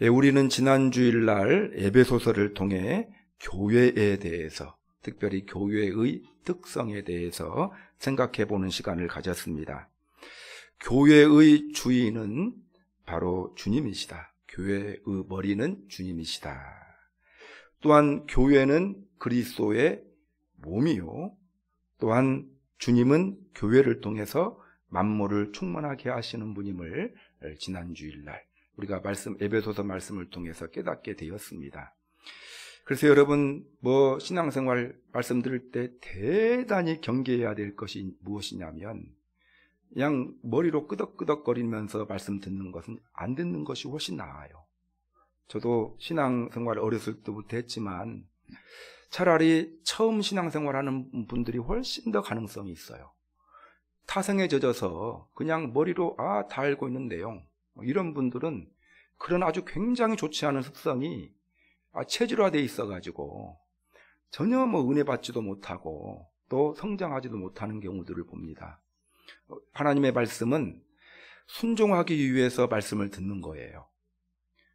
우리는 지난 주일날 에베소서를 통해 교회에 대해서, 특별히 교회의 특성에 대해서 생각해 보는 시간을 가졌습니다. 교회의 주인은 바로 주님이시다. 교회의 머리는 주님이시다. 또한 교회는 그리스도의 몸이요, 또한 주님은 교회를 통해서 만물을 충만하게 하시는 분임을 지난 주일날 우리가 에베소서 말씀을 통해서 깨닫게 되었습니다. 그래서 여러분, 신앙생활 말씀드릴 때 대단히 경계해야 될 것이 무엇이냐면, 그냥 머리로 끄덕끄덕거리면서 말씀 듣는 것은 안 듣는 것이 훨씬 나아요. 저도 신앙생활 어렸을 때부터 했지만 차라리 처음 신앙생활하는 분들이 훨씬 더 가능성이 있어요. 타성에 젖어서 그냥 머리로 다 알고 있는 내용, 이런 분들은 그런 아주 굉장히 좋지 않은 습성이 체질화되어 있어가지고 전혀 은혜 받지도 못하고 또 성장하지도 못하는 경우들을 봅니다. 하나님의 말씀은 순종하기 위해서 말씀을 듣는 거예요.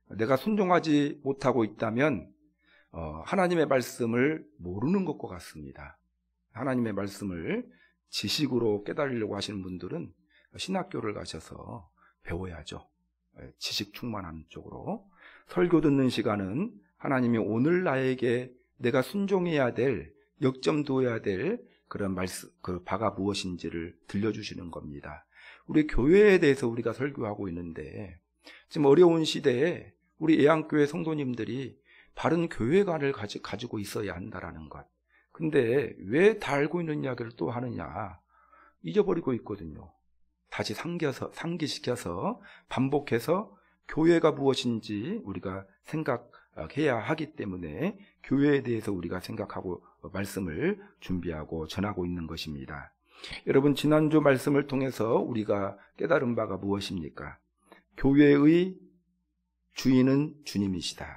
내가 순종하지 못하고 있다면 하나님의 말씀을 모르는 것과 같습니다. 하나님의 말씀을 지식으로 깨달으려고 하시는 분들은 신학교를 가셔서 배워야죠. 지식 충만한 쪽으로. 설교 듣는 시간은 하나님이 오늘 나에게 내가 순종해야 될, 역점두어야 될 그런 말씀, 그 바가 무엇인지를 들려주시는 겁니다. 우리 교회에 대해서 우리가 설교하고 있는데, 지금 어려운 시대에 우리 애양교회 성도님들이 바른 교회관을 가지고 있어야 한다라는 것. 근데 왜 다 알고 있는 이야기를 또 하느냐? 잊어버리고 있거든요. 다시 상기시켜서 반복해서 교회가 무엇인지 우리가 생각해야 하기 때문에 교회에 대해서 우리가 생각하고 말씀을 준비하고 전하고 있는 것입니다. 여러분, 지난주 말씀을 통해서 우리가 깨달은 바가 무엇입니까? 교회의 주인은 주님이시다.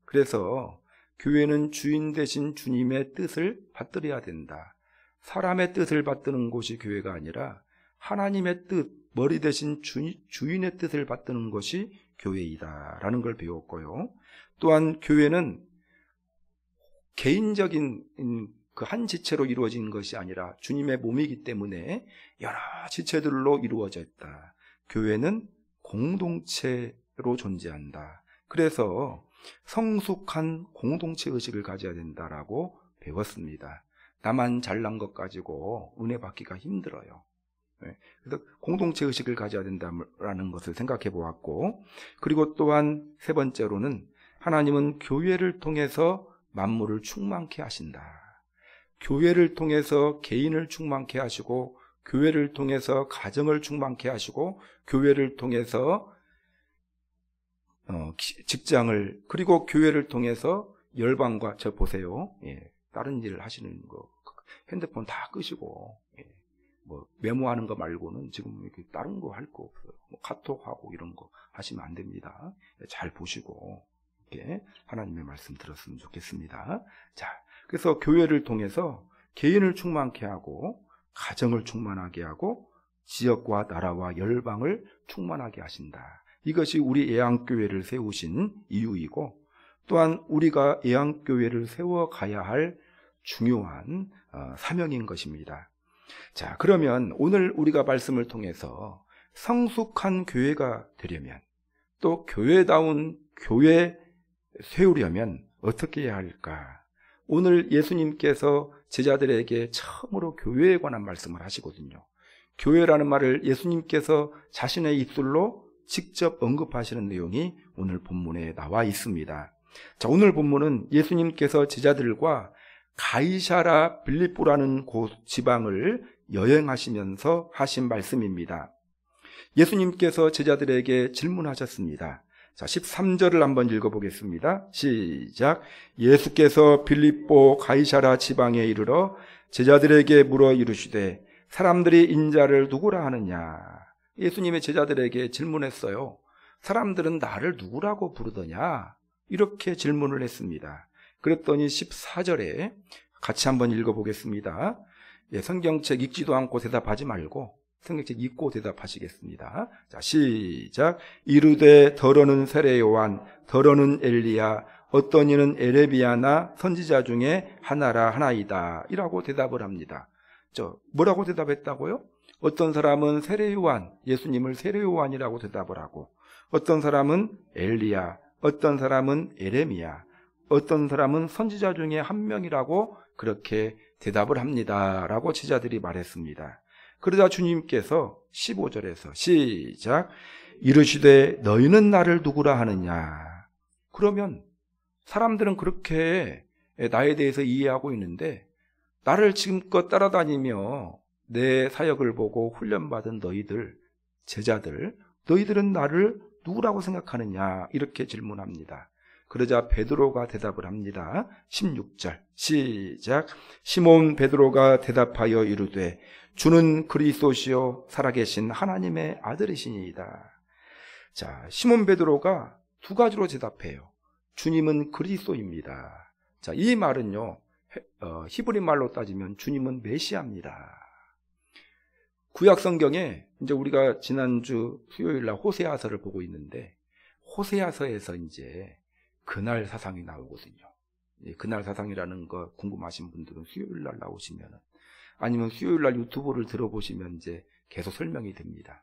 그래서 교회는 주인 되신 주님의 뜻을 받들어야 된다. 사람의 뜻을 받드는 곳이 교회가 아니라 하나님의 뜻, 머리 되신 주인의 뜻을 받드는 것이 교회이다라는 걸 배웠고요. 또한 교회는 개인적인 그 한 지체로 이루어진 것이 아니라 주님의 몸이기 때문에 여러 지체들로 이루어져 있다. 교회는 공동체로 존재한다. 그래서 성숙한 공동체 의식을 가져야 된다라고 배웠습니다. 나만 잘난 것 가지고 은혜 받기가 힘들어요. 그래서 공동체 의식을 가져야 된다는 것을 생각해 보았고, 그리고 또한 세 번째로는 하나님은 교회를 통해서 만물을 충만케 하신다. 교회를 통해서 개인을 충만케 하시고, 교회를 통해서 가정을 충만케 하시고, 교회를 통해서 직장을, 그리고 교회를 통해서 열방과, 저 보세요. 다른 일을 하시는 거 핸드폰 다 끄시고, 메모하는 거 말고는 지금 이렇게 다른 거 할 거 없어요. 카톡하고 이런 거 하시면 안 됩니다. 잘 보시고 이렇게 하나님의 말씀 들었으면 좋겠습니다. 자, 그래서 교회를 통해서 개인을 충만케 하고, 가정을 충만하게 하고, 지역과 나라와 열방을 충만하게 하신다. 이것이 우리 애양교회를 세우신 이유이고, 또한 우리가 애양교회를 세워가야 할 중요한 사명인 것입니다. 자, 그러면 오늘 우리가 말씀을 통해서 성숙한 교회가 되려면, 또 교회다운 교회 세우려면 어떻게 해야 할까? 오늘 예수님께서 제자들에게 처음으로 교회에 관한 말씀을 하시거든요. 교회라는 말을 예수님께서 자신의 입술로 직접 언급하시는 내용이 오늘 본문에 나와 있습니다. 자, 오늘 본문은 예수님께서 제자들과 가이사라 빌립보라는 곳 지방을 여행하시면서 하신 말씀입니다. 예수님께서 제자들에게 질문하셨습니다. 자, 13절을 한번 읽어보겠습니다. 시작. 예수께서 빌립보 가이사라 지방에 이르러 제자들에게 물어 이르시되 사람들이 인자를 누구라 하느냐? 예수님의 제자들에게 질문했어요. 사람들은 나를 누구라고 부르더냐? 이렇게 질문을 했습니다. 그랬더니 14절에 같이 한번 읽어보겠습니다. 성경책 읽지도 않고 대답하지 말고 성경책 읽고 대답하시겠습니다. 자, 시작. 이르되 더러는 세례 요한, 더러는 엘리야, 어떤 이는 에레비야나 선지자 중에 하나라 하나이다. 이라고 대답을 합니다. 뭐라고 대답했다고요? 어떤 사람은 세례 요한, 예수님을 세례 요한이라고 대답을 하고, 어떤 사람은 엘리야, 어떤 사람은 에레미야, 어떤 사람은 선지자 중에 한 명이라고 그렇게 대답을 합니다. 라고 제자들이 말했습니다. 그러자 주님께서 15절에서 시작. 이르시되 너희는 나를 누구라 하느냐. 그러면 사람들은 그렇게 나에 대해서 이해하고 있는데, 나를 지금껏 따라다니며 내 사역을 보고 훈련받은 너희들, 제자들, 너희들은 나를 누구라고 생각하느냐, 이렇게 질문합니다. 그러자 베드로가 대답을 합니다. 16절 시작. 시몬 베드로가 대답하여 이르되 주는 그리스도시요 살아계신 하나님의 아들이시니이다. 자, 시몬 베드로가 두 가지로 대답해요. 주님은 그리스도입니다. 자, 이 말은요, 히브리 말로 따지면 주님은 메시아입니다. 구약 성경에 이제 우리가 지난주 수요일 날 호세아서를 보고 있는데, 호세아서에서 이제 그날 사상이 나오거든요. 그날 사상이라는 거 궁금하신 분들은 수요일 날 나오시면, 아니면 수요일 날 유튜브를 들어보시면 이제 계속 설명이 됩니다.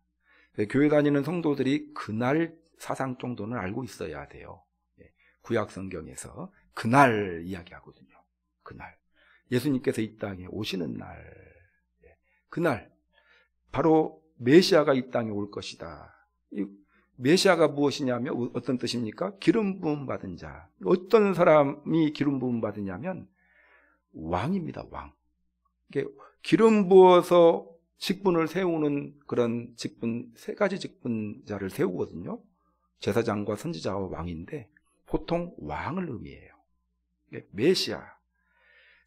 교회 다니는 성도들이 그날 사상 정도는 알고 있어야 돼요. 구약 성경에서 그날 이야기하거든요. 그날 예수님께서 이 땅에 오시는 날, 그날 바로 메시아가 이 땅에 올 것이다. 이 메시아가 무엇이냐면 어떤 뜻입니까? 기름 부음 받은 자. 어떤 사람이 기름 부음 받으냐면 왕입니다. 왕. 이게 기름 부어서 직분을 세우는 그런 직분, 세 가지 직분자를 세우거든요. 제사장과 선지자와 왕인데 보통 왕을 의미해요. 메시아.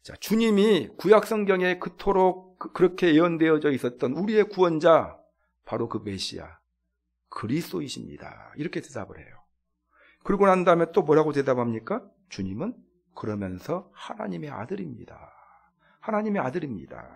자, 주님이 구약 성경에 그토록 그렇게 예언되어져 있었던 우리의 구원자, 바로 그 메시아, 그리스도이십니다. 이렇게 대답을 해요. 그러고 난 다음에 또 뭐라고 대답합니까? 주님은 그러면서 하나님의 아들입니다. 하나님의 아들입니다.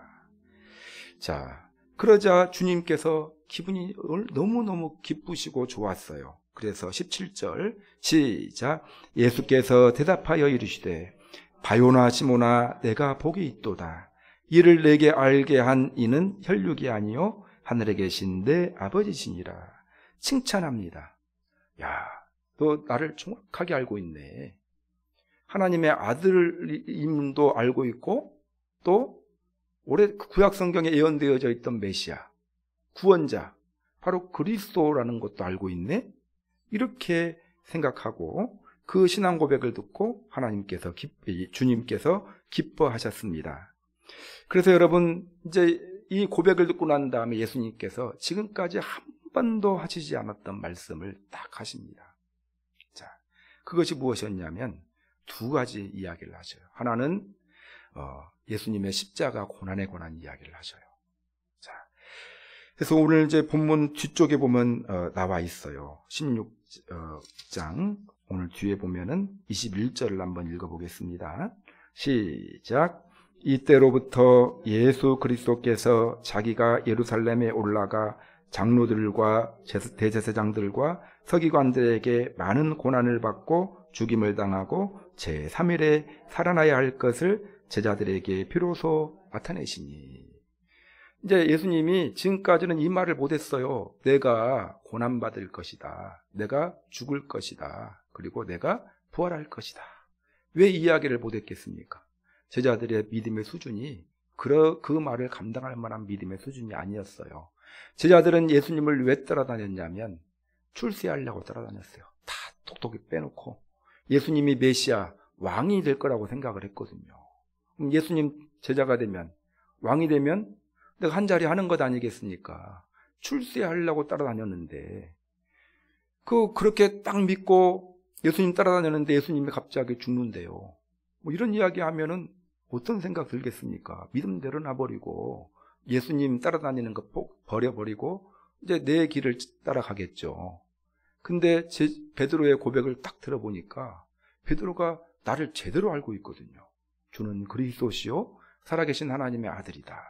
자, 그러자 주님께서 기분이 너무너무 기쁘시고 좋았어요. 그래서 17절 시작. 예수께서 대답하여 이르시되 바요나 시모나 내가 복이 있도다. 이를 내게 알게 한 이는 혈육이 아니요 하늘에 계신 내 아버지시니라. 칭찬합니다. 야, 너 나를 정확하게 알고 있네. 하나님의 아들임도 알고 있고, 또 올해 구약 성경에 예언되어져 있던 메시아, 구원자, 바로 그리스도라는 것도 알고 있네. 이렇게 생각하고 그 신앙 고백을 듣고 주님께서 기뻐하셨습니다. 그래서 여러분, 이제 이 고백을 듣고 난 다음에 예수님께서 지금까지 한 번도 하시지 않았던 말씀을 딱 하십니다. 자, 그것이 무엇이었냐면 두 가지 이야기를 하셔요. 하나는 예수님의 십자가 고난에 관한 이야기를 하셔요. 자, 그래서 오늘 이제 본문 뒤쪽에 보면 나와 있어요. 16장 오늘 뒤에 보면은 21절을 한번 읽어보겠습니다. 시작. 이때로부터 예수 그리스도께서 자기가 예루살렘에 올라가 장로들과 대제사장들과 서기관들에게 많은 고난을 받고 죽임을 당하고 제3일에 살아나야 할 것을 제자들에게 비로소 나타내시니. 이제 예수님이 지금까지는 이 말을 못했어요. 내가 고난받을 것이다. 내가 죽을 것이다. 그리고 내가 부활할 것이다. 왜 이 이야기를 못했겠습니까? 제자들의 믿음의 수준이 그 말을 감당할 만한 믿음의 수준이 아니었어요. 제자들은 예수님을 왜 따라다녔냐면 출세하려고 따라다녔어요. 다 똑똑히 빼놓고 예수님이 메시아, 왕이 될 거라고 생각을 했거든요. 그럼 예수님 제자가 되면, 왕이 되면 내가 한 자리 하는 것 아니겠습니까? 출세하려고 따라다녔는데, 그렇게 딱 믿고 예수님 따라다녔는데 예수님이 갑자기 죽는데요. 뭐 이런 이야기 하면은 어떤 생각 들겠습니까? 믿음대로 놔버리고 예수님 따라다니는 거 버려버리고 이제 내 길을 따라가겠죠. 근데 베드로의 고백을 딱 들어보니까 베드로가 나를 제대로 알고 있거든요. 주는 그리스도시요 살아계신 하나님의 아들이다.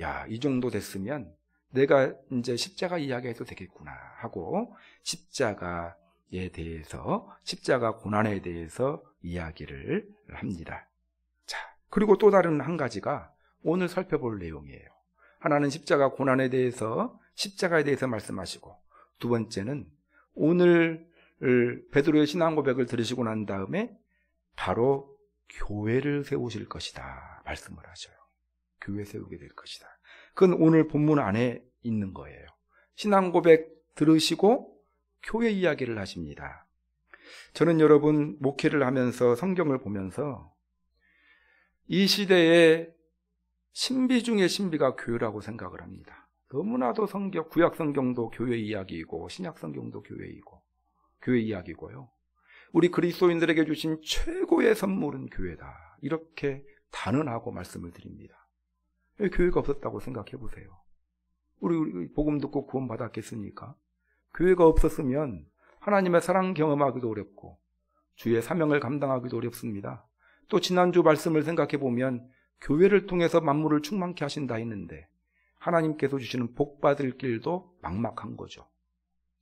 야, 이 정도 됐으면 내가 이제 십자가 이야기해도 되겠구나 하고 십자가에 대해서, 십자가 고난에 대해서 이야기를 합니다. 자, 그리고 또 다른 한 가지가 오늘 살펴볼 내용이에요. 하나는 십자가 고난에 대해서, 십자가에 대해서 말씀하시고, 두 번째는 오늘 베드로의 신앙 고백을 들으시고 난 다음에 바로 교회를 세우실 것이다 말씀을 하셔요. 교회 세우게 될 것이다. 그건 오늘 본문 안에 있는 거예요. 신앙 고백 들으시고 교회 이야기를 하십니다. 저는 여러분 목회를 하면서 성경을 보면서 이 시대에 신비 중의 신비가 교회라고 생각을 합니다. 너무나도 성경, 구약 성경도 교회 이야기이고 신약 성경도 교회 이야기고요. 우리 그리스도인들에게 주신 최고의 선물은 교회다. 이렇게 단언하고 말씀을 드립니다. 왜 교회가 없었다고 생각해 보세요. 우리 복음 듣고 구원 받았겠습니까? 교회가 없었으면 하나님의 사랑 경험하기도 어렵고 주의 사명을 감당하기도 어렵습니다. 또 지난주 말씀을 생각해 보면 교회를 통해서 만물을 충만케 하신다 했는데 하나님께서 주시는 복 받을 길도 막막한 거죠.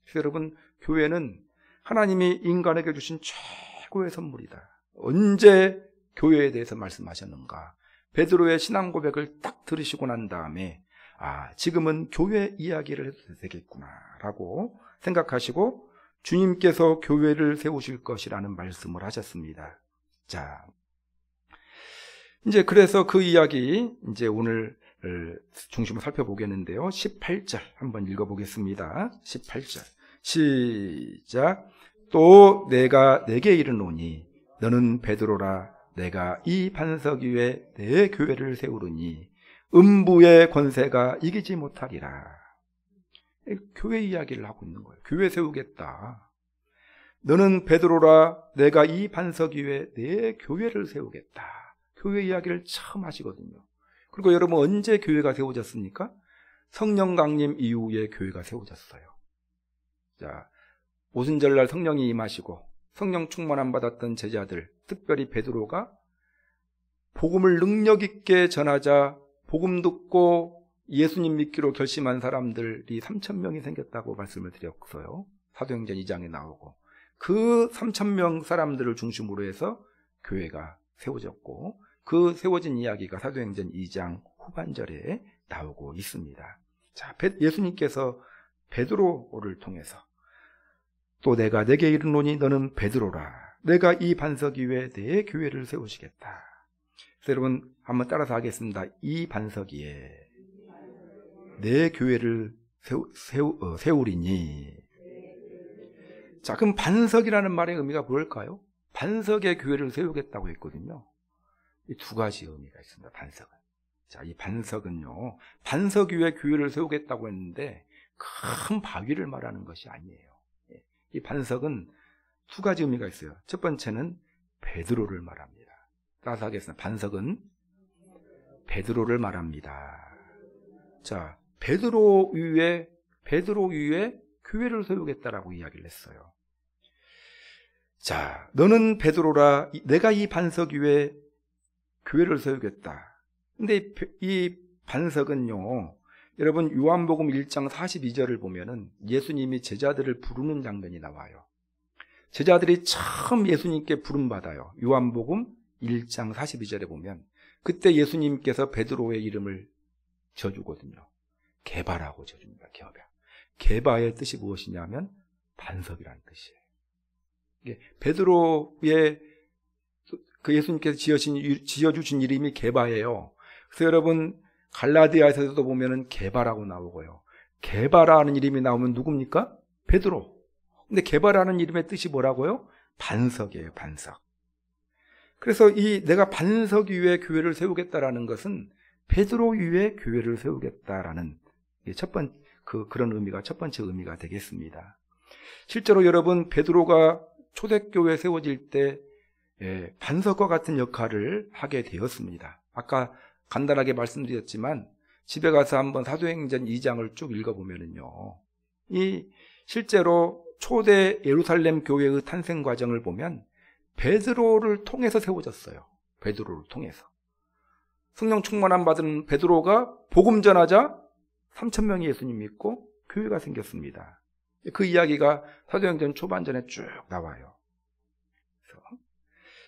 그래서 여러분, 교회는 하나님이 인간에게 주신 최고의 선물이다. 언제 교회에 대해서 말씀하셨는가? 베드로의 신앙 고백을 딱 들으시고 난 다음에 지금은 교회 이야기를 해도 되겠구나 라고 생각하시고 주님께서 교회를 세우실 것이라는 말씀을 하셨습니다. 자, 이제 그래서 그 이야기 이제 오늘 중심으로 살펴보겠는데요. 18절 한번 읽어보겠습니다. 18절 시작. 또 내가 내게 이르노니 너는 베드로라. 내가 이 반석 위에 내 교회를 세우르니 음부의 권세가 이기지 못하리라. 교회 이야기를 하고 있는 거예요. 교회 세우겠다. 너는 베드로라. 내가 이 반석 위에 내 교회를 세우겠다. 교회 이야기를 처음 하시거든요. 그리고 여러분, 언제 교회가 세워졌습니까? 성령 강림 이후에 교회가 세워졌어요. 자, 오순절날 성령이 임하시고 성령 충만함 받았던 제자들, 특별히 베드로가 복음을 능력 있게 전하자 복음 듣고 예수님 믿기로 결심한 사람들이 3,000명이 생겼다고 말씀을 드렸어요. 사도행전 2장에 나오고 그 3,000명 사람들을 중심으로 해서 교회가 세워졌고 그 세워진 이야기가 사도행전 2장 후반절에 나오고 있습니다. 자, 예수님께서 베드로를 통해서 또 내가 내게 이르노니 너는 베드로라. 내가 이 반석 위에 내 교회를 세우시겠다. 그래서 여러분 한번 따라서 하겠습니다. 이 반석 위에 내 교회를 세우리니. 자, 그럼 반석이라는 말의 의미가 뭘까요? 반석의 교회를 세우겠다고 했거든요. 이 두 가지 의미가 있습니다. 반석은. 자, 이 반석은요, 반석 위에 교회를 세우겠다고 했는데 큰 바위를 말하는 것이 아니에요. 이 반석은 두 가지 의미가 있어요. 첫 번째는 베드로를 말합니다. 따라서 하겠습니다. 반석은 베드로를 말합니다. 자, 베드로 위에 교회를 세우겠다라고 이야기를 했어요. 자, 너는 베드로라. 내가 이 반석 위에 교회를 세우겠다. 근데 이 반석은요, 여러분 요한복음 1장 42절을 보면은 예수님이 제자들을 부르는 장면이 나와요. 제자들이 처음 예수님께 부름받아요. 요한복음 1장 42절에 보면 그때 예수님께서 베드로의 이름을 지어주거든요. 게바라고 지어줍니다. 게바의 뜻이 무엇이냐면 반석이라는 뜻이에요. 베드로의 그 예수님께서 지어주신 이름이 게바예요. 그래서 여러분 갈라디아에서도 보면은 게바라고 나오고요. 게바라는 이름이 나오면 누굽니까? 베드로. 근데 게바라는 이름의 뜻이 뭐라고요? 반석이에요, 반석. 그래서 내가 반석 위에 교회를 세우겠다라는 것은 베드로 위에 교회를 세우겠다라는 그런 의미가 첫 번째 의미가 되겠습니다. 실제로 여러분, 베드로가 초대교회 세워질 때 반석과 같은 역할을 하게 되었습니다. 아까 간단하게 말씀드렸지만 집에 가서 한번 사도행전 2장을 쭉 읽어보면은요, 실제로 초대 예루살렘 교회의 탄생 과정을 보면 베드로를 통해서 세워졌어요. 베드로를 통해서 성령 충만함 받은 베드로가 복음 전하자 3,000명이 예수님 믿고 교회가 생겼습니다. 그 이야기가 사도행전 초반전에 쭉 나와요.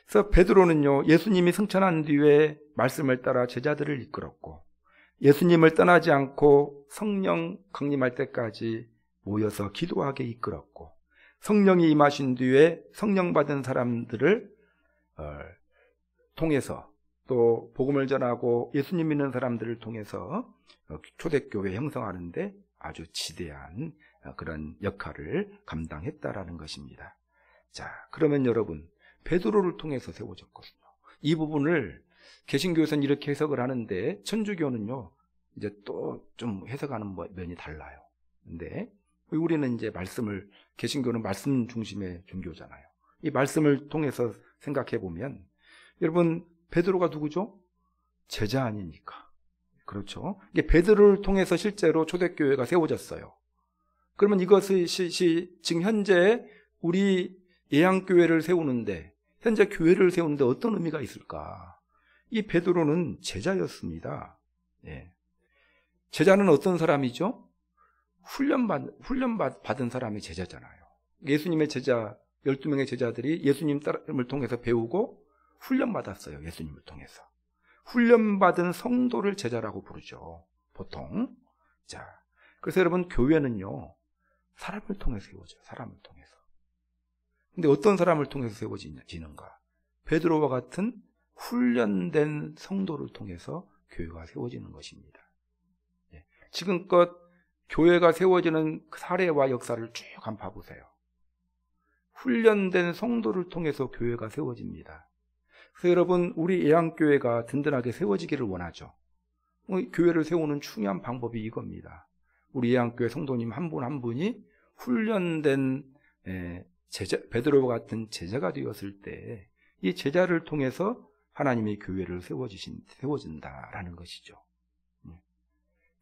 그래서 베드로는요, 예수님이 승천한 뒤에 말씀을 따라 제자들을 이끌었고, 예수님을 떠나지 않고 성령 강림할 때까지 모여서 기도하게 이끌었고, 성령이 임하신 뒤에 성령 받은 사람들을 통해서, 또 복음을 전하고 예수님 믿는 사람들을 통해서 초대교회 형성하는데 아주 지대한 그런 역할을 감당했다라는 것입니다. 자, 그러면 여러분, 베드로를 통해서 세워졌거든요. 이 부분을 개신교에서는 이렇게 해석을 하는데 천주교는요, 이제 또 좀 해석하는 면이 달라요. 근데 우리는 이제 개신교는 말씀 중심의 종교잖아요. 이 말씀을 통해서 생각해 보면, 여러분, 베드로가 누구죠? 제자 아닙니까? 그렇죠. 이게 베드로를 통해서 실제로 초대교회가 세워졌어요. 그러면 이것이 지금 현재 우리 예양교회를 세우는데, 현재 교회를 세우는데 어떤 의미가 있을까? 이 베드로는 제자였습니다. 예. 제자는 어떤 사람이죠? 훈련받은 사람이 제자잖아요. 예수님의 제자, 12명의 제자들이 예수님을 통해서 배우고 훈련받았어요. 예수님을 통해서. 훈련받은 성도를 제자라고 부르죠, 보통. 자, 그래서 여러분, 교회는요, 사람을 통해서 세워져요. 사람을 통해서. 근데 어떤 사람을 통해서 세워지는가? 베드로와 같은 훈련된 성도를 통해서 교회가 세워지는 것입니다. 지금껏 교회가 세워지는 사례와 역사를 쭉 한번 봐보세요. 훈련된 성도를 통해서 교회가 세워집니다. 그래서 여러분, 우리 예양교회가 든든하게 세워지기를 원하죠. 교회를 세우는 중요한 방법이 이겁니다. 우리 예양교회 성도님 한 분 한 분이 훈련된 베드로와 같은 제자가 되었을 때 이 제자를 통해서 하나님의 교회를 세워진다라는 것이죠.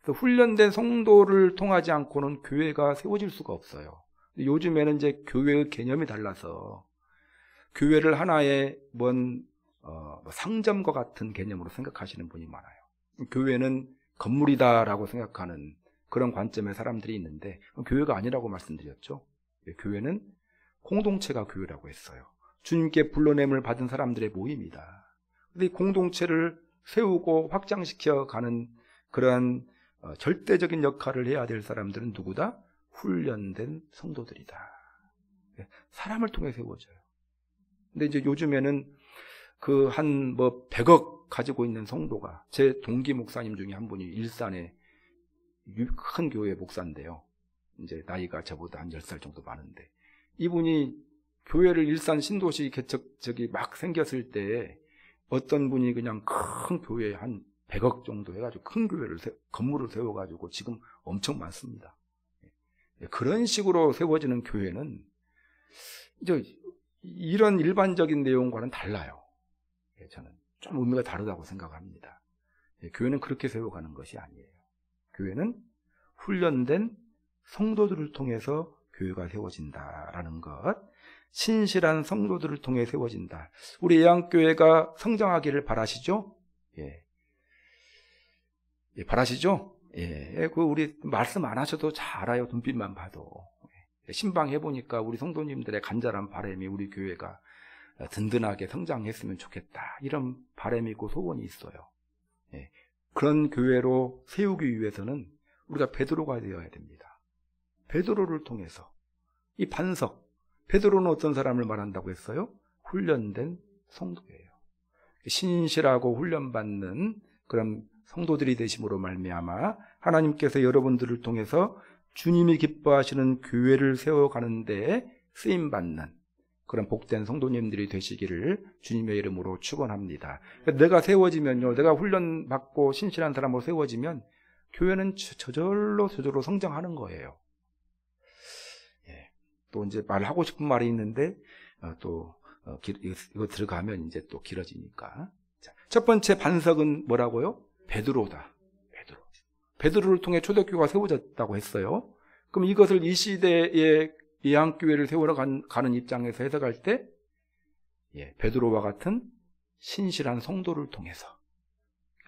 그래서 훈련된 성도를 통하지 않고는 교회가 세워질 수가 없어요. 요즘에는 이제 교회의 개념이 달라서 교회를 하나의 상점과 같은 개념으로 생각하시는 분이 많아요. 교회는 건물이다라고 생각하는 그런 관점의 사람들이 있는데, 교회가 아니라고 말씀드렸죠. 교회는 공동체가 교회라고 했어요. 주님께 불러냄을 받은 사람들의 모임이다. 근데 이 공동체를 세우고 확장시켜 가는 그런 절대적인 역할을 해야 될 사람들은 누구다? 훈련된 성도들이다. 사람을 통해 세워져요. 근데 이제 요즘에는 100억 가지고 있는 성도가, 제 동기 목사님 중에 한 분이 일산의 큰 교회 목사인데요. 이제 나이가 저보다 한 10살 정도 많은데, 이분이 교회를 일산 신도시 개척적이 막 생겼을 때 어떤 분이 그냥 큰 교회에 한 100억 정도 해가지고 큰 건물을 세워가지고 지금 엄청 많습니다. 그런 식으로 세워지는 교회는 이제 이런 일반적인 내용과는 달라요. 저는 좀 의미가 다르다고 생각합니다. 교회는 그렇게 세워가는 것이 아니에요. 교회는 훈련된 성도들을 통해서 교회가 세워진다라는 것, 신실한 성도들을 통해 세워진다. 우리 예양교회가 성장하기를 바라시죠? 예, 바라시죠? 예, 우리 말씀 안 하셔도 잘 알아요. 눈빛만 봐도. 신방 해보니까 우리 성도님들의 간절한 바람이 우리 교회가 든든하게 성장했으면 좋겠다, 이런 바람이 있고 소원이 있어요. 예, 그런 교회로 세우기 위해서는 우리가 베드로가 되어야 됩니다. 베드로를 통해서 이 반석, 베드로는 어떤 사람을 말한다고 했어요? 훈련된 성도예요. 신실하고 훈련받는 그런 성도들이 되심으로 말미암아 하나님께서 여러분들을 통해서 주님이 기뻐하시는 교회를 세워가는 데 쓰임받는 그런 복된 성도님들이 되시기를 주님의 이름으로 축원합니다. 내가 세워지면요, 내가 훈련받고 신실한 사람으로 세워지면 교회는 저절로 성장하는 거예요. 예. 또 이제 말하고 싶은 말이 있는데 이거 들어가면 이제 또 길어지니까. 자, 첫 번째 반석은 뭐라고요? 베드로다. 베드로를 통해 초대교회가 세워졌다고 했어요. 그럼 이것을 이 시대의 예양교회를 세우러 가는 입장에서 해석할 때, 베드로와 같은 신실한 성도를 통해서,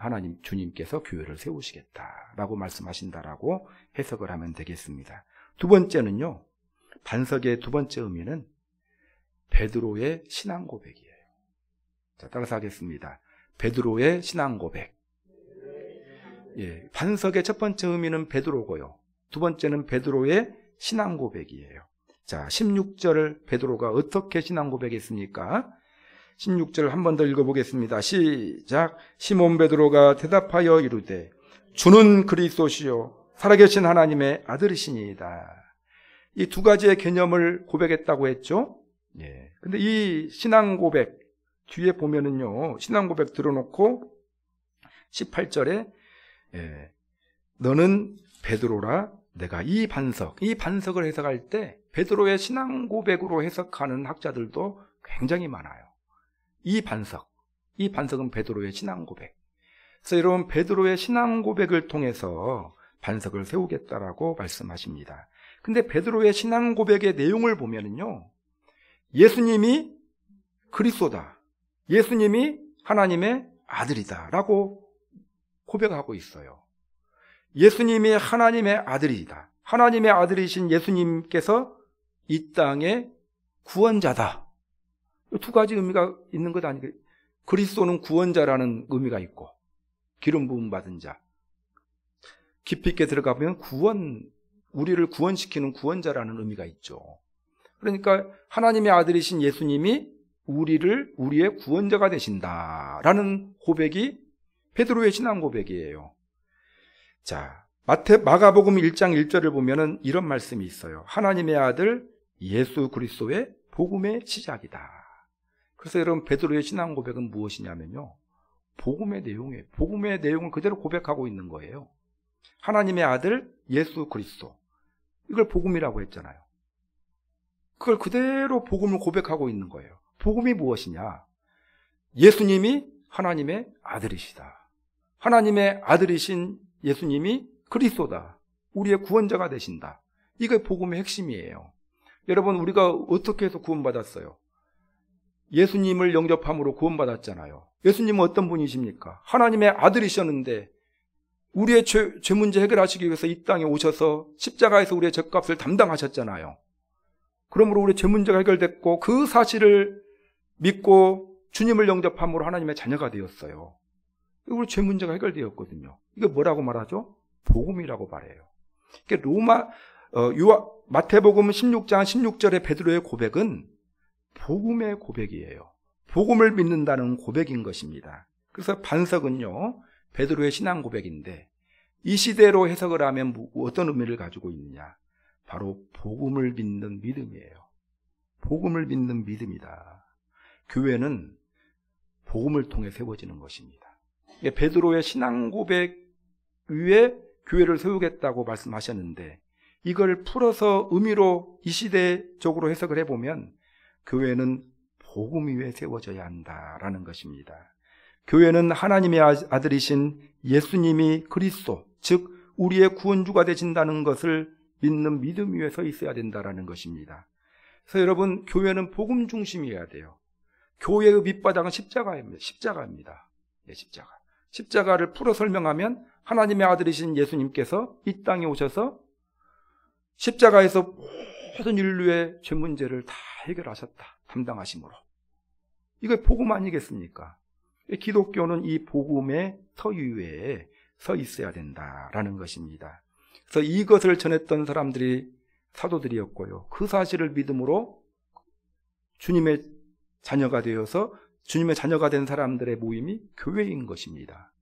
하나님 주님께서 교회를 세우시겠다라고 말씀하신다라고 해석을 하면 되겠습니다. 두 번째는요, 반석의 두 번째 의미는 베드로의 신앙 고백이에요. 자, 따라서 하겠습니다. 베드로의 신앙 고백. 예, 반석의 첫 번째 의미는 베드로고요. 두 번째는 베드로의 신앙 고백이에요. 자, 16절 베드로가 어떻게 신앙 고백했습니까? 16절 한 번 더 읽어보겠습니다. 시작. 시몬 베드로가 대답하여 이르되 주는 그리스도시요 살아계신 하나님의 아들이시니이다. 이 두 가지의 개념을 고백했다고 했죠. 예. 근데 이 신앙 고백 뒤에 보면은요, 신앙 고백 들어놓고 18절에 너는 베드로라 내가 이 반석을 해석할 때 베드로의 신앙 고백으로 해석하는 학자들도 굉장히 많아요. 이 반석은 베드로의 신앙 고백. 그래서 여러분, 베드로의 신앙 고백을 통해서 반석을 세우겠다라고 말씀하십니다. 근데 베드로의 신앙 고백의 내용을 보면은요, 예수님이 그리스도다, 예수님이 하나님의 아들이다라고 고백하고 있어요. 예수님이 하나님의 아들이다, 하나님의 아들이신 예수님께서 이 땅의 구원자다. 두 가지 의미가 있는 것 아니겠어요? 그리스도는 구원자라는 의미가 있고, 기름 부음 받은 자, 깊이 있게 들어가 보면 우리를 구원시키는 구원자라는 의미가 있죠. 그러니까 하나님의 아들이신 예수님이 우리의 구원자가 되신다라는 고백이 베드로의 신앙 고백이에요. 자, 마가복음 1장 1절을 보면은 이런 말씀이 있어요. 하나님의 아들 예수 그리스도의 복음의 시작이다. 그래서 여러분, 베드로의 신앙 고백은 무엇이냐면요, 복음의 내용이에요. 복음의 내용을 그대로 고백하고 있는 거예요. 하나님의 아들 예수 그리스도, 이걸 복음이라고 했잖아요. 그걸 그대로 복음을 고백하고 있는 거예요. 복음이 무엇이냐? 예수님이 하나님의 아들이시다. 하나님의 아들이신 예수님이 그리스도다. 우리의 구원자가 되신다. 이게 복음의 핵심이에요. 여러분, 우리가 어떻게 해서 구원받았어요? 예수님을 영접함으로 구원받았잖아요. 예수님은 어떤 분이십니까? 하나님의 아들이셨는데 우리의 죄 문제 해결하시기 위해서 이 땅에 오셔서 십자가에서 우리의 죗값을 담당하셨잖아요. 그러므로 우리의 죄 문제가 해결됐고, 그 사실을 믿고 주님을 영접함으로 하나님의 자녀가 되었어요. 우리 죄 문제가 해결되었거든요. 이게 뭐라고 말하죠? 복음이라고 말해요. 마태복음 16장 16절의 베드로의 고백은 복음의 고백이에요. 복음을 믿는다는 고백인 것입니다. 그래서 반석은요, 베드로의 신앙 고백인데, 이 시대로 해석을 하면 어떤 의미를 가지고 있느냐? 바로 복음을 믿는 믿음이에요. 복음을 믿는 믿음이다. 교회는 복음을 통해 세워지는 것입니다. 베드로의 신앙 고백 위에 교회를 세우겠다고 말씀하셨는데, 이걸 풀어서 의미로 이 시대적으로 해석을 해보면 교회는 복음 위에 세워져야 한다라는 것입니다. 교회는 하나님의 아들이신 예수님이 그리스도, 즉 우리의 구원주가 되신다는 것을 믿는 믿음 위에 서 있어야 된다라는 것입니다. 그래서 여러분, 교회는 복음 중심이어야 돼요. 교회의 밑바닥은 십자가입니다. 십자가를 풀어 설명하면 하나님의 아들이신 예수님께서 이 땅에 오셔서 십자가에서 모든 인류의 죄 문제를 다 해결하셨다, 담당하심으로. 이게 복음 아니겠습니까? 기독교는 이 복음의 서유에 서 있어야 된다라는 것입니다. 그래서 이것을 전했던 사람들이 사도들이었고요, 그 사실을 믿음으로 주님의 자녀가 되어서 주님의 자녀가 된 사람들의 모임이 교회인 것입니다.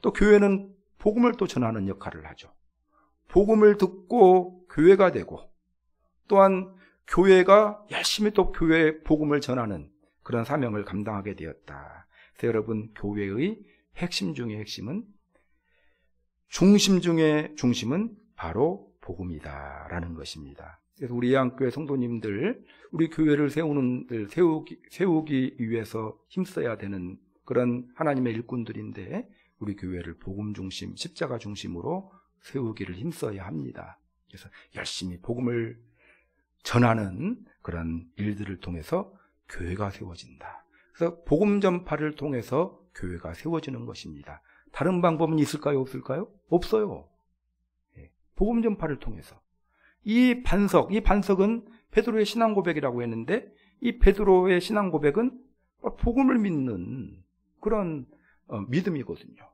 또 교회는 복음을 또 전하는 역할을 하죠. 복음을 듣고 교회가 되고, 또한 교회가 열심히 또 교회의 복음을 전하는 그런 사명을 감당하게 되었다. 그래서 여러분, 교회의 핵심 중의 핵심은, 중심 중의 중심은 바로 복음이다라는 것입니다. 그래서 우리 예안교회 성도님들, 우리 교회를 세우기 위해서 힘써야 되는 그런 하나님의 일꾼들인데, 우리 교회를 복음 중심, 십자가 중심으로 세우기를 힘써야 합니다. 그래서 열심히 복음을 전하는 그런 일들을 통해서 교회가 세워진다. 그래서 복음 전파를 통해서 교회가 세워지는 것입니다. 다른 방법은 있을까요? 없을까요? 없어요. 복음 전파를 통해서. 이 반석은 베드로의 신앙 고백이라고 했는데, 이 베드로의 신앙 고백은 복음을 믿는 그런 믿음이거든요.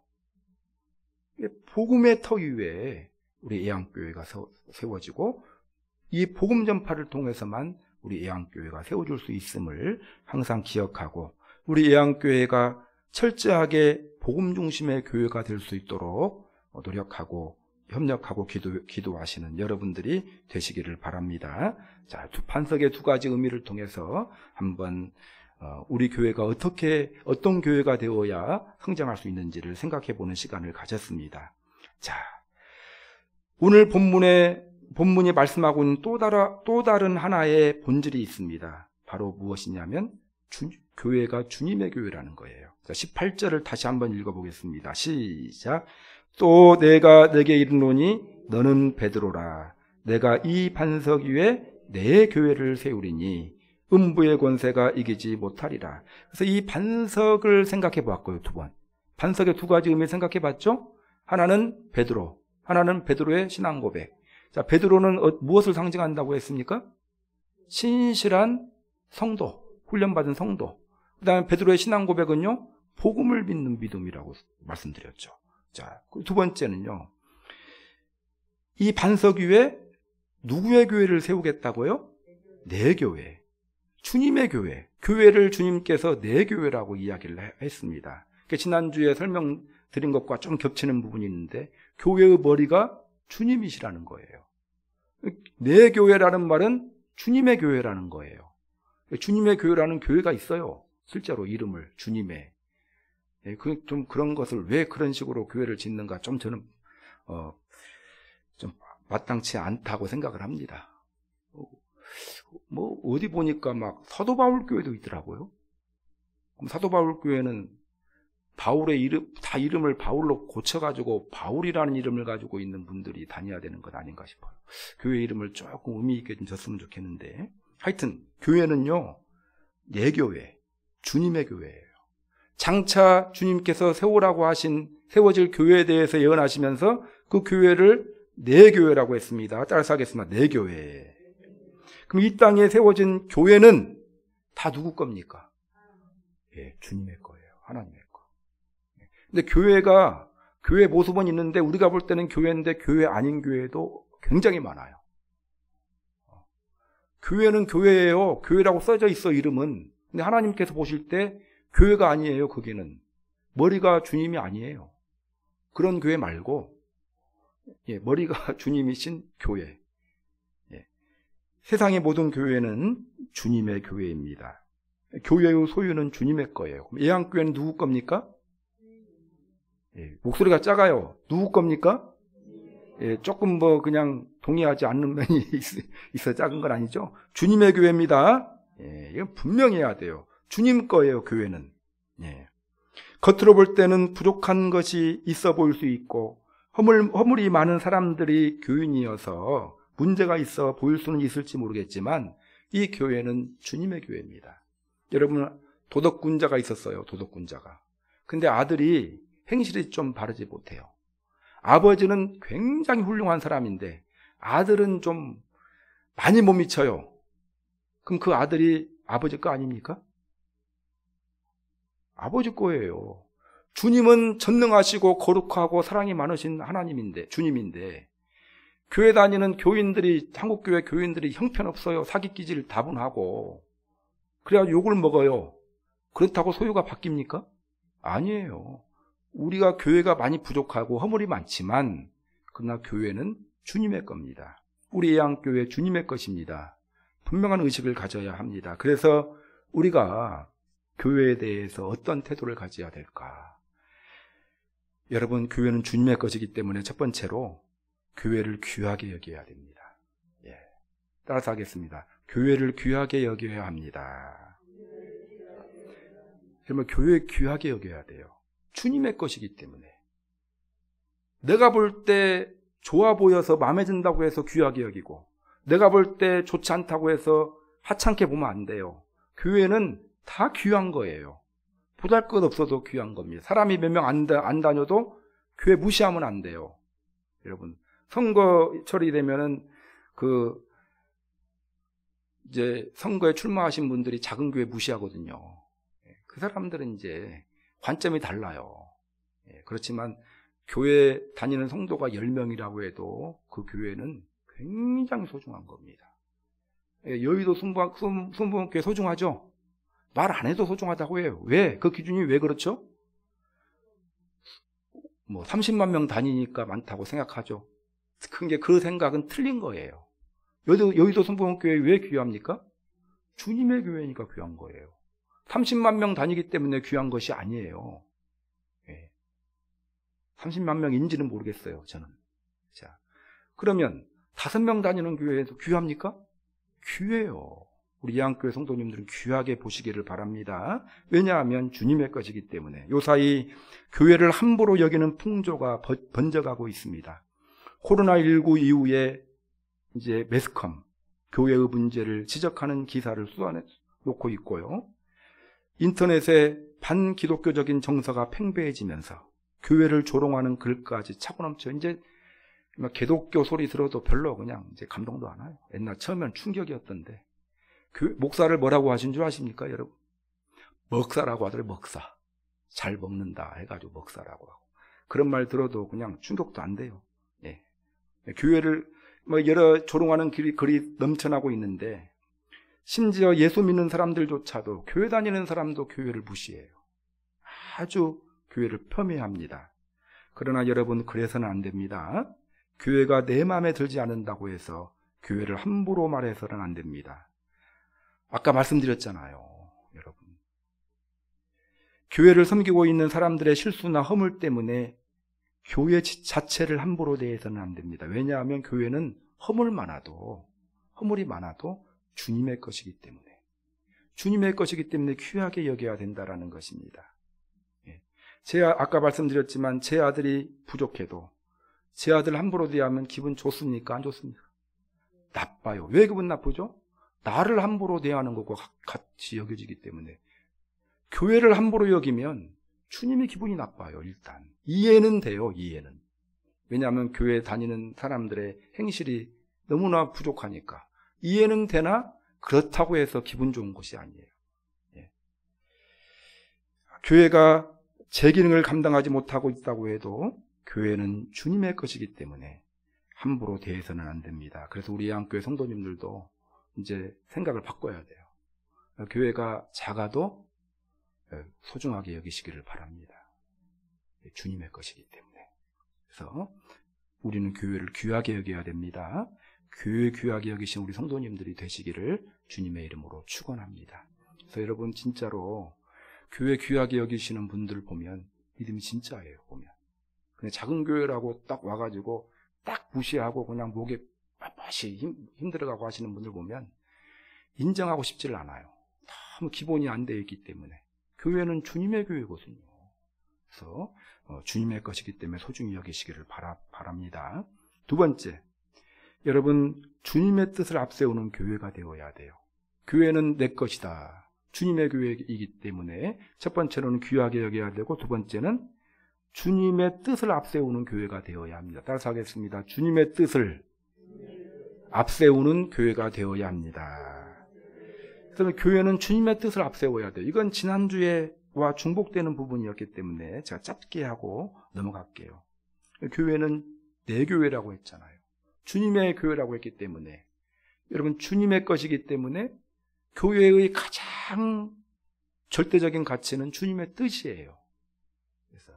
복음의 터 위에 우리 예양교회가 세워지고, 이 복음 전파를 통해서만 우리 예양교회가 세워질 수 있음을 항상 기억하고, 우리 예양교회가 철저하게 복음 중심의 교회가 될 수 있도록 노력하고 협력하고 기도하시는 여러분들이 되시기를 바랍니다. 자, 반석의 두 가지 의미를 통해서 한번 우리 교회가 어떤 교회가 되어야 성장할 수 있는지를 생각해 보는 시간을 가졌습니다. 자, 오늘 본문이 말씀하고 있는 또 다른 하나의 본질이 있습니다. 바로 무엇이냐면 교회가 주님의 교회라는 거예요. 자, 18절을 다시 한번 읽어보겠습니다. 시작. 또 내가 내게 이르노니 너는 베드로라. 내가 이 반석 위에 내 교회를 세우리니 음부의 권세가 이기지 못하리라. 그래서 이 반석을 생각해 보았고요. 두 번. 반석의 두 가지 의미 생각해 봤죠? 하나는 베드로, 하나는 베드로의 신앙 고백. 자, 베드로는 무엇을 상징한다고 했습니까? 신실한 성도, 훈련받은 성도. 그 다음에 베드로의 신앙 고백은요, 복음을 믿는 믿음이라고 말씀드렸죠. 자, 두 번째는요, 이 반석 위에 누구의 교회를 세우겠다고요? 내 교회. 주님의 교회. 교회를 주님께서 내 교회라고 이야기를 했습니다. 지난주에 설명드린 것과 좀 겹치는 부분이 있는데, 교회의 머리가 주님이시라는 거예요. 내 교회라는 말은 주님의 교회라는 거예요. 주님의 교회라는 교회가 있어요. 실제로 이름을 주님의. 좀 그런 것을 왜 그런 식으로 교회를 짓는가 좀 저는 좀 마땅치 않다고 생각을 합니다. 뭐 어디 보니까 막 사도 바울 교회도 있더라고요. 그럼 사도 바울 교회는 바울의 이름을 바울로 고쳐가지고 바울이라는 이름을 가지고 있는 분들이 다녀야 되는 것 아닌가 싶어요. 교회 이름을 조금 의미 있게 좀 줬으면 좋겠는데, 하여튼 교회는요, 내 교회, 주님의 교회예요. 장차 주님께서 세워질 교회에 대해서 예언하시면서 그 교회를 내 교회라고 했습니다. 따라서 하겠습니다. 내 교회. 그럼 이 땅에 세워진 교회는 다 누구 겁니까? 예, 주님의 거예요. 하나님의 거. 근데 교회 모습은 있는데 우리가 볼 때는 교회인데 교회 아닌 교회도 굉장히 많아요. 교회는 교회예요. 교회라고 써져 있어, 이름은. 근데 하나님께서 보실 때 교회가 아니에요. 거기는 머리가 주님이 아니에요. 그런 교회 말고, 예, 머리가 주님이신 교회. 예. 세상의 모든 교회는 주님의 교회입니다. 교회의 소유는 주님의 거예요. 예양교회는 누구 겁니까? 예, 목소리가 작아요. 누구 겁니까? 예, 조금 그냥 동의하지 않는 면이 있어 작은 건 아니죠. 주님의 교회입니다. 예, 이건 분명히 해야 돼요. 주님 거예요, 교회는. 예. 겉으로 볼 때는 부족한 것이 있어 보일 수 있고, 허물이 많은 사람들이 교인이어서 문제가 있어 보일 수는 있을지 모르겠지만, 이 교회는 주님의 교회입니다. 여러분, 도덕군자가 있었어요, 도덕군자가. 근데 아들이 행실이 좀 바르지 못해요. 아버지는 굉장히 훌륭한 사람인데, 아들은 좀 많이 못 미쳐요. 그럼 그 아들이 아버지 거 아닙니까? 아버지 거예요. 주님은 전능하시고 거룩하고 사랑이 많으신 주님인데, 교회 다니는 한국교회 교인들이 형편없어요. 사기끼질 다분하고. 그래야 욕을 먹어요. 그렇다고 소유가 바뀝니까? 아니에요. 우리가 교회가 많이 부족하고 허물이 많지만, 그러나 교회는 주님의 겁니다. 우리 예양교회 주님의 것입니다. 분명한 의식을 가져야 합니다. 그래서 우리가 교회에 대해서 어떤 태도를 가져야 될까? 여러분, 교회는 주님의 것이기 때문에 첫 번째로 교회를 귀하게 여겨야 됩니다. 예. 따라서 하겠습니다. 교회를 귀하게 여겨야 합니다. 그러면 교회 귀하게 여겨야 돼요. 주님의 것이기 때문에. 내가 볼 때 좋아 보여서 마음에 든다고 해서 귀하게 여기고, 내가 볼 때 좋지 않다고 해서 하찮게 보면 안 돼요. 교회는 다 귀한 거예요. 보잘것없어도 귀한 겁니다. 사람이 몇 명 안 다녀도 교회 무시하면 안 돼요. 여러분, 선거철이 되면은 이제 선거에 출마하신 분들이 작은 교회 무시하거든요. 그 사람들은 이제 관점이 달라요. 그렇지만 교회 다니는 성도가 10명이라고 해도 그 교회는 굉장히 소중한 겁니다. 여의도 순복음교회 소중하죠? 말 안 해도 소중하다고 해요. 왜? 그 기준이 왜 그렇죠? 30만 명 다니니까 많다고 생각하죠. 근데 그 생각은 틀린 거예요. 여의도 순복음교회 왜 귀합니까? 주님의 교회니까 귀한 거예요. 30만 명 다니기 때문에 귀한 것이 아니에요. 30만 명인지는 모르겠어요, 저는. 자, 그러면 5명 다니는 교회에서 귀합니까? 귀해요. 우리 예한교회 성도님들은 귀하게 보시기를 바랍니다. 왜냐하면 주님의 것이기 때문에. 요사이 교회를 함부로 여기는 풍조가 번져가고 있습니다. 코로나19 이후에 이제 매스컴, 교회의 문제를 지적하는 기사를 쏟아내 놓고 있고요. 인터넷에 반기독교적인 정서가 팽배해지면서 교회를 조롱하는 글까지 차고 넘쳐. 이제 기독교 소리 들어도 별로 그냥 이제 감동도 안 와요. 옛날 처음엔 충격이었던데. 목사를 뭐라고 하신 줄 아십니까, 여러분? 먹사라고 하더래, 먹사. 잘 먹는다 해가지고 먹사라고 하고. 그런 말 들어도 그냥 충격도 안 돼요. 예. 교회를 여러 조롱하는 글이 넘쳐나고 있는데, 심지어 예수 믿는 사람들조차도, 교회 다니는 사람도 교회를 무시해요. 아주 교회를 폄훼합니다. 그러나 여러분, 그래서는 안 됩니다. 교회가 내 마음에 들지 않는다고 해서 교회를 함부로 말해서는 안 됩니다. 아까 말씀드렸잖아요, 여러분. 교회를 섬기고 있는 사람들의 실수나 허물 때문에 교회 자체를 함부로 대해서는 안 됩니다. 왜냐하면 교회는 허물이 많아도 주님의 것이기 때문에. 주님의 것이기 때문에 귀하게 여겨야 된다는 것입니다. 아까 말씀드렸지만 제 아들이 부족해도 제 아들 함부로 대하면 기분 좋습니까? 안 좋습니까? 나빠요. 왜 기분 나쁘죠? 나를 함부로 대하는 것과 같이 여겨지기 때문에. 교회를 함부로 여기면 주님의 기분이 나빠요. 일단 이해는 돼요. 이해는. 왜냐하면 교회 다니는 사람들의 행실이 너무나 부족하니까. 이해는 되나 그렇다고 해서 기분 좋은 것이 아니에요. 교회가 제 기능을 감당하지 못하고 있다고 해도 교회는 주님의 것이기 때문에 함부로 대해서는 안 됩니다. 그래서 우리 예한교회 성도님들도 이제 생각을 바꿔야 돼요. 교회가 작아도 소중하게 여기시기를 바랍니다. 주님의 것이기 때문에. 그래서 우리는 교회를 귀하게 여겨야 됩니다. 교회 귀하게 여기신 우리 성도님들이 되시기를 주님의 이름으로 축원합니다. 그래서 여러분, 진짜로 교회 귀하게 여기시는 분들 보면 믿음이 진짜예요. 보면 그냥 작은 교회라고 딱 와가지고 딱 무시하고 그냥 목에 빳빳이 힘들어가고 하시는 분들 보면 인정하고 싶지를 않아요. 너무 기본이 안 되어 있기 때문에. 교회는 주님의 교회거든요. 그래서 주님의 것이기 때문에 소중히 여기시기를 바랍니다. 두 번째, 여러분, 주님의 뜻을 앞세우는 교회가 되어야 돼요. 교회는 내 것이다. 주님의 교회이기 때문에 첫 번째로는 귀하게 여겨야 되고, 두 번째는 주님의 뜻을 앞세우는 교회가 되어야 합니다. 따라서 하겠습니다. 주님의 뜻을 앞세우는 교회가 되어야 합니다. 그래서 교회는 주님의 뜻을 앞세워야 돼요. 이건 지난주에와 중복되는 부분이었기 때문에 제가 짧게 하고 넘어갈게요. 교회는 내 교회라고 했잖아요. 주님의 교회라고 했기 때문에, 여러분, 주님의 것이기 때문에 교회의 가장 절대적인 가치는 주님의 뜻이에요. 그래서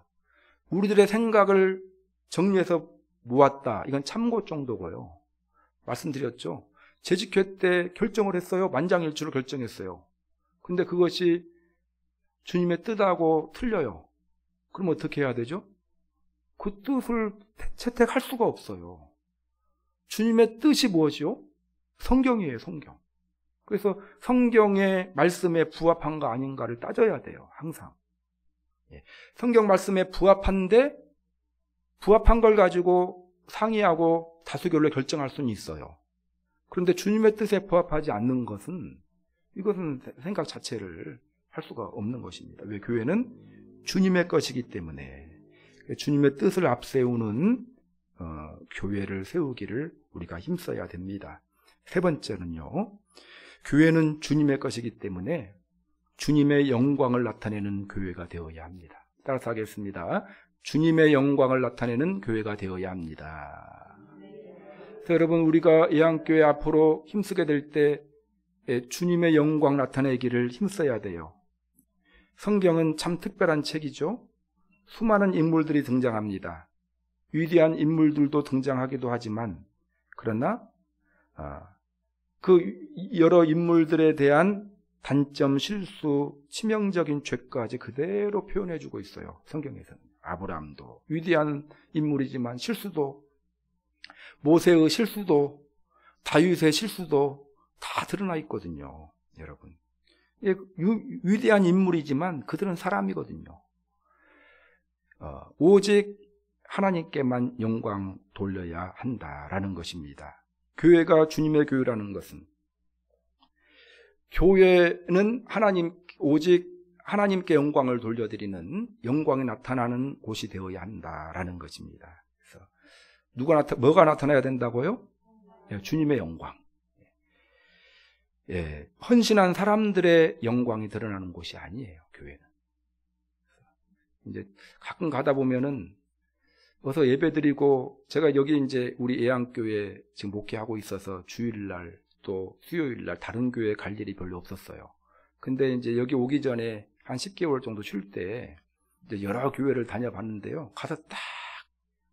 우리들의 생각을 정리해서 모았다. 이건 참고 정도고요. 말씀드렸죠. 재직회 때 결정을 했어요. 만장일치로 결정했어요. 근데 그것이 주님의 뜻하고 틀려요. 그럼 어떻게 해야 되죠? 그 뜻을 채택할 수가 없어요. 주님의 뜻이 무엇이요? 성경이에요, 성경. 그래서 성경의 말씀에 부합한가 아닌가를 따져야 돼요, 항상. 성경 말씀에 부합한데, 부합한 걸 가지고 상의하고 다수결로 결정할 수는 있어요. 그런데 주님의 뜻에 부합하지 않는 것은, 이것은 생각 자체를 할 수가 없는 것입니다. 왜? 교회는 주님의 것이기 때문에. 주님의 뜻을 앞세우는 교회를 세우기를 우리가 힘써야 됩니다. 세 번째는요, 교회는 주님의 것이기 때문에 주님의 영광을 나타내는 교회가 되어야 합니다. 따라서 하겠습니다. 주님의 영광을 나타내는 교회가 되어야 합니다. 그래서 여러분, 우리가 예안교회 앞으로 힘쓰게 될 때 주님의 영광 나타내기를 힘써야 돼요. 성경은 참 특별한 책이죠. 수많은 인물들이 등장합니다. 위대한 인물들도 등장하기도 하지만, 그러나 그 여러 인물들에 대한 단점, 실수, 치명적인 죄까지 그대로 표현해주고 있어요. 성경에서는. 아브라함도 위대한 인물이지만 실수도, 모세의 실수도, 다윗의 실수도 다 드러나 있거든요. 여러분, 위대한 인물이지만 그들은 사람이거든요. 오직 하나님께만 영광 돌려야 한다라는 것입니다. 교회가 주님의 교회라는 것은, 교회는 오직 하나님께 영광을 돌려드리는, 영광이 나타나는 곳이 되어야 한다라는 것입니다. 그래서 뭐가 나타나야 된다고요? 주님의 영광. 헌신한 사람들의 영광이 드러나는 곳이 아니에요, 교회는. 이제 가끔 가다 보면은 어서 예배드리고, 제가 여기 이제 우리 예안교회 지금 목회하고 있어서 주일날 또 수요일날 다른 교회 갈 일이 별로 없었어요. 근데 이제 여기 오기 전에 한 10개월 정도 쉴 때 이제 여러 교회를 다녀봤는데요. 가서 딱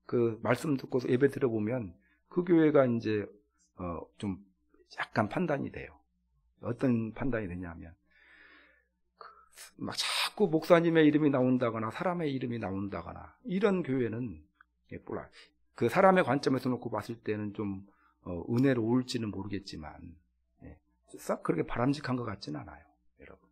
그 말씀 듣고 예배 들어보면 그 교회가 이제 좀 약간 판단이 돼요. 어떤 판단이 되냐면, 막 자꾸 목사님의 이름이 나온다거나 사람의 이름이 나온다거나 이런 교회는 그 사람의 관점에서 놓고 봤을 때는 좀 은혜로울지는 모르겠지만 싹 그렇게 바람직한 것 같지는 않아요, 여러분.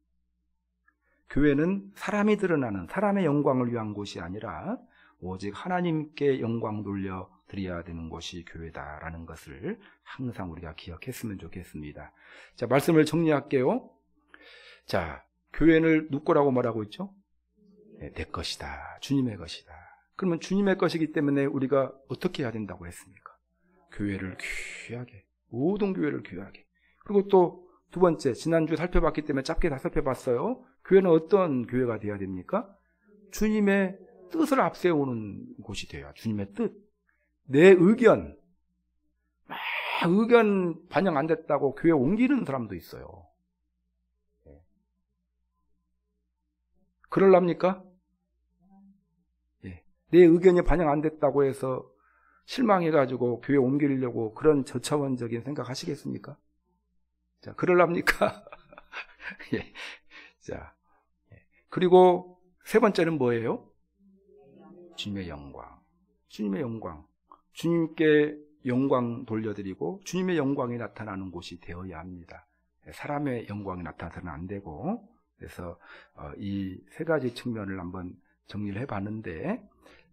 교회는 사람이 드러나는, 사람의 영광을 위한 곳이 아니라 오직 하나님께 영광 돌려드려야 되는 곳이 교회다라는 것을 항상 우리가 기억했으면 좋겠습니다. 자, 말씀을 정리할게요. 자, 교회는 누구 거라고 말하고 있죠? 내 것이다, 주님의 것이다. 그러면 주님의 것이기 때문에 우리가 어떻게 해야 된다고 했습니까? 교회를 귀하게, 모든 교회를 귀하게. 그리고 또 두 번째, 지난주 살펴봤기 때문에 짧게 다 살펴봤어요. 교회는 어떤 교회가 되어야 됩니까? 주님의 뜻을 앞세우는 곳이 돼요. 주님의 뜻. 내 의견 반영 안 됐다고 교회 옮기는 사람도 있어요. 그럴랍니까? 내 의견이 반영 안 됐다고 해서 실망해가지고 교회 옮기려고 그런 저차원적인 생각 하시겠습니까? 자, 그럴랍니까? 예. 자, 그리고 세 번째는 뭐예요? 주님의 영광. 주님의 영광. 주님께 영광 돌려드리고 주님의 영광이 나타나는 곳이 되어야 합니다. 사람의 영광이 나타나서는 안 되고, 그래서 이 세 가지 측면을 한번 정리를 해봤는데,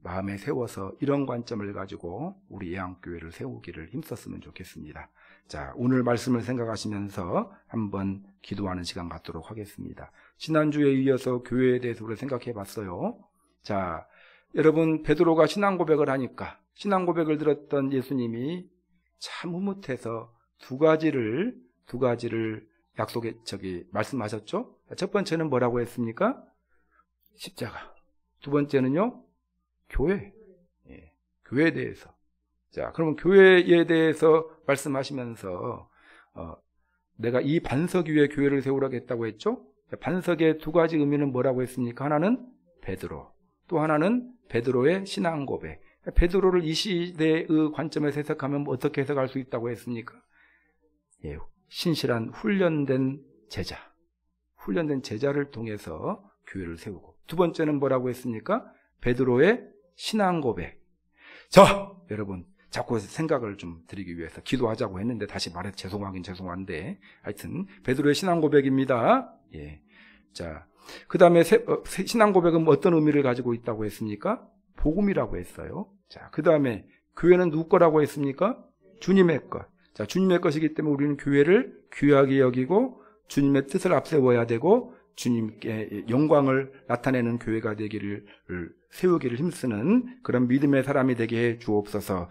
마음에 세워서 이런 관점을 가지고 우리 예안교회를 세우기를 힘썼으면 좋겠습니다. 자, 오늘 말씀을 생각하시면서 한번 기도하는 시간 갖도록 하겠습니다. 지난주에 이어서 교회에 대해서 우리가 생각해 봤어요. 자, 여러분, 베드로가 신앙 고백을 하니까, 신앙 고백을 들었던 예수님이 참 흐뭇해서 두 가지를 말씀하셨죠? 첫 번째는 뭐라고 했습니까? 십자가. 두 번째는요, 교회. 교회에 대해서. 자, 그러면 교회에 대해서 말씀하시면서, 내가 이 반석 위에 교회를 세우라고 했다고 했죠? 반석의 두 가지 의미는 뭐라고 했습니까? 하나는 베드로, 또 하나는 베드로의 신앙 고백. 베드로를 이 시대의 관점에서 해석하면 어떻게 해석할 수 있다고 했습니까? 신실한 훈련된 제자를 통해서 교회를 세우고, 두 번째는 뭐라고 했습니까? 베드로의 신앙 고백. 자, 여러분, 자꾸 생각을 좀 드리기 위해서 기도하자고 했는데 다시 말해서 죄송한데, 하여튼 베드로의 신앙 고백입니다. 자, 그 다음에 신앙 고백은 어떤 의미를 가지고 있다고 했습니까? 복음이라고 했어요. 자, 그 다음에 교회는 누구 거라고 했습니까? 주님의 것. 자, 주님의 것이기 때문에 우리는 교회를 귀하게 여기고 주님의 뜻을 앞세워야 되고 주님께 영광을 나타내는 교회가 되기를, 세우기를 힘쓰는 그런 믿음의 사람이 되게 해 주옵소서.